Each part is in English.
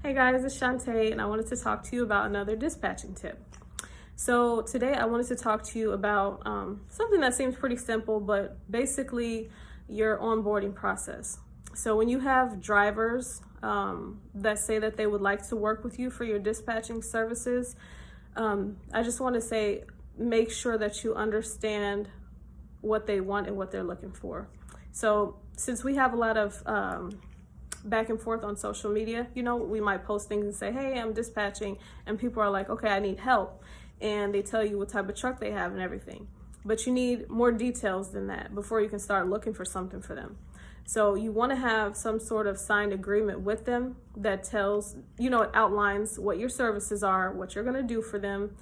Hey guys, it's Shante, and I wanted to talk to you about another dispatching tip. So today I wanted to talk to you about something that seems pretty simple, but basically your onboarding process. So when you have drivers that say that they would like to work with you for your dispatching services, I just want to say, make sure that you understand what they want and what they're looking for. So since we have a lot of back and forth on social media, we might post things and say, hey, I'm dispatching, and people are like, okay, I need help, and they tell you what type of truck they have and everything, but you need more details than that before you can start looking for something for them. So you want to have some sort of signed agreement with them that tells, it outlines what your services are, what you're going to do for them,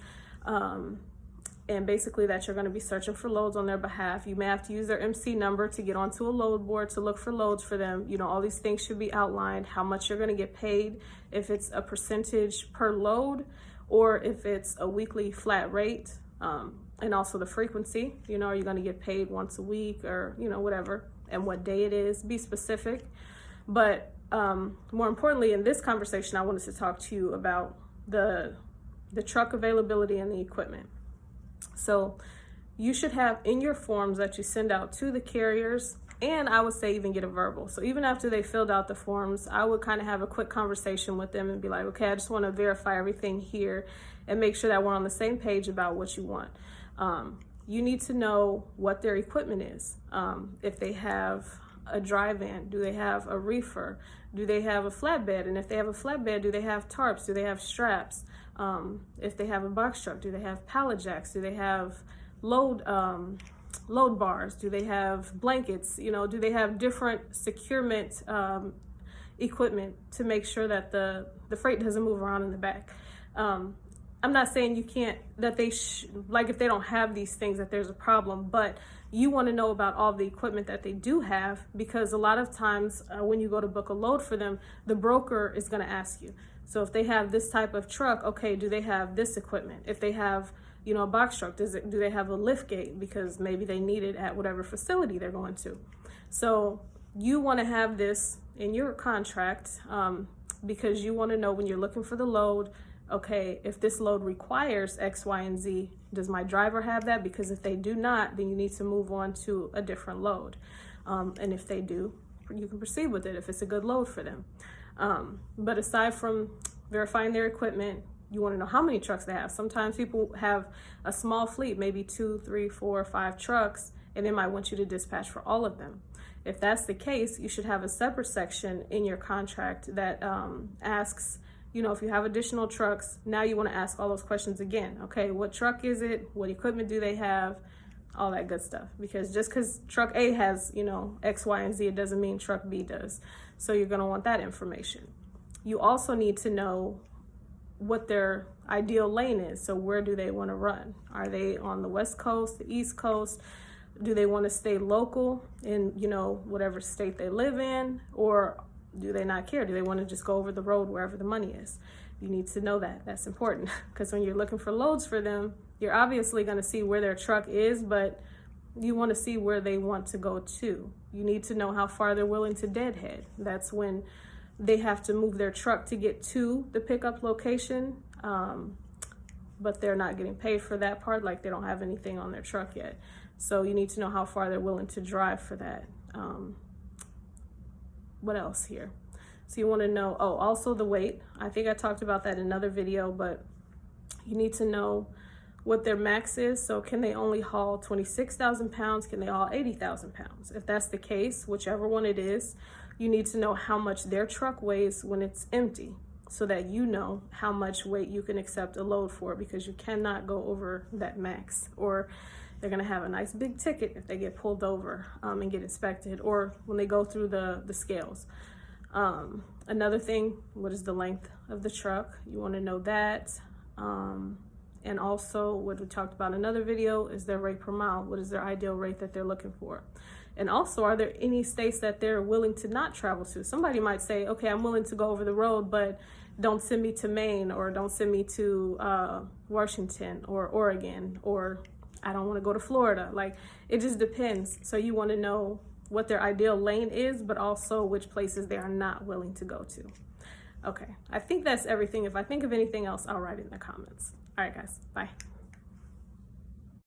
and basically that you're going to be searching for loads on their behalf. You may have to use their MC number to get onto a load board to look for loads for them. All these things should be outlined, how much you're going to get paid, if it's a percentage per load or if it's a weekly flat rate, and also the frequency. Are you going to get paid once a week or, whatever, and what day it is. Be specific. But more importantly, in this conversation, I wanted to talk to you about the truck availability and the equipment. So you should have in your forms that you send out to the carriers, and I would say even get a verbal. So even after they filled out the forms, I would kind of have a quick conversation with them and be like, okay, I just want to verify everything here and make sure that we're on the same page about what you want. You need to know what their equipment is. If they have a dry van, do they have a reefer? Do they have a flatbed? And if they have a flatbed, do they have tarps? Do they have straps? If they have a box truck, do they have pallet jacks? Do they have load bars? Do they have blankets? Do they have different securement equipment to make sure that the freight doesn't move around in the back? I'm not saying you can't, that they like if they don't have these things that there's a problem, but you want to know about all the equipment that they do have, because a lot of times when you go to book a load for them, the broker is going to ask you. So if they have this type of truck, okay, do they have this equipment? If they have, a box truck, do they have a lift gate? Because maybe they need it at whatever facility they're going to. So you want to have this in your contract because you want to know when you're looking for the load, okay, if this load requires X, Y, and Z, does my driver have that? Because if they do not, then you need to move on to a different load. And if they do, you can proceed with it if it's a good load for them. But aside from verifying their equipment, you want to know how many trucks they have. Sometimes people have a small fleet, maybe 2, 3, 4, 5 trucks, and they might want you to dispatch for all of them. If that's the case, you should have a separate section in your contract that asks, if you have additional trucks, now you want to ask all those questions again. Okay, what truck is it? What equipment do they have? All that good stuff. Because just because truck A has, X, Y, and Z, it doesn't mean truck B does. So you're going to want that information. You also need to know what their ideal lane is. So where do they want to run? Are they on the West Coast, the East Coast? Do they want to stay local in, whatever state they live in? Or do they not care? Do they want to just go over the road wherever the money is? You need to know that. That's important, because when you're looking for loads for them, you're obviously going to see where their truck is, but you want to see where they want to go to. You need to know how far they're willing to deadhead. That's when they have to move their truck to get to the pickup location, but they're not getting paid for that part, like they don't have anything on their truck yet. So you need to know how far they're willing to drive for that. What else here? So you want to know, also the weight. I think I talked about that in another video, but you need to know what their max is. So can they only haul 26,000 pounds? Can they haul 80,000 pounds? If that's the case, whichever one it is, you need to know how much their truck weighs when it's empty, so that you know how much weight you can accept a load for, because you cannot go over that max, or they're going to have a nice big ticket if they get pulled over and get inspected, or when they go through the scales. Another thing, what is the length of the truck? You want to know that. And also, what we talked about in another video is their rate per mile. What is their ideal rate that they're looking for? And also, are there any states that they're willing to not travel to? Somebody might say, okay, I'm willing to go over the road, but don't send me to Maine, or don't send me to Washington or Oregon, or I don't want to go to Florida. Like, it just depends. So you want to know what their ideal lane is, but also which places they are not willing to go to. Okay, I think that's everything. If I think of anything else, I'll write in the comments. All right, guys, bye.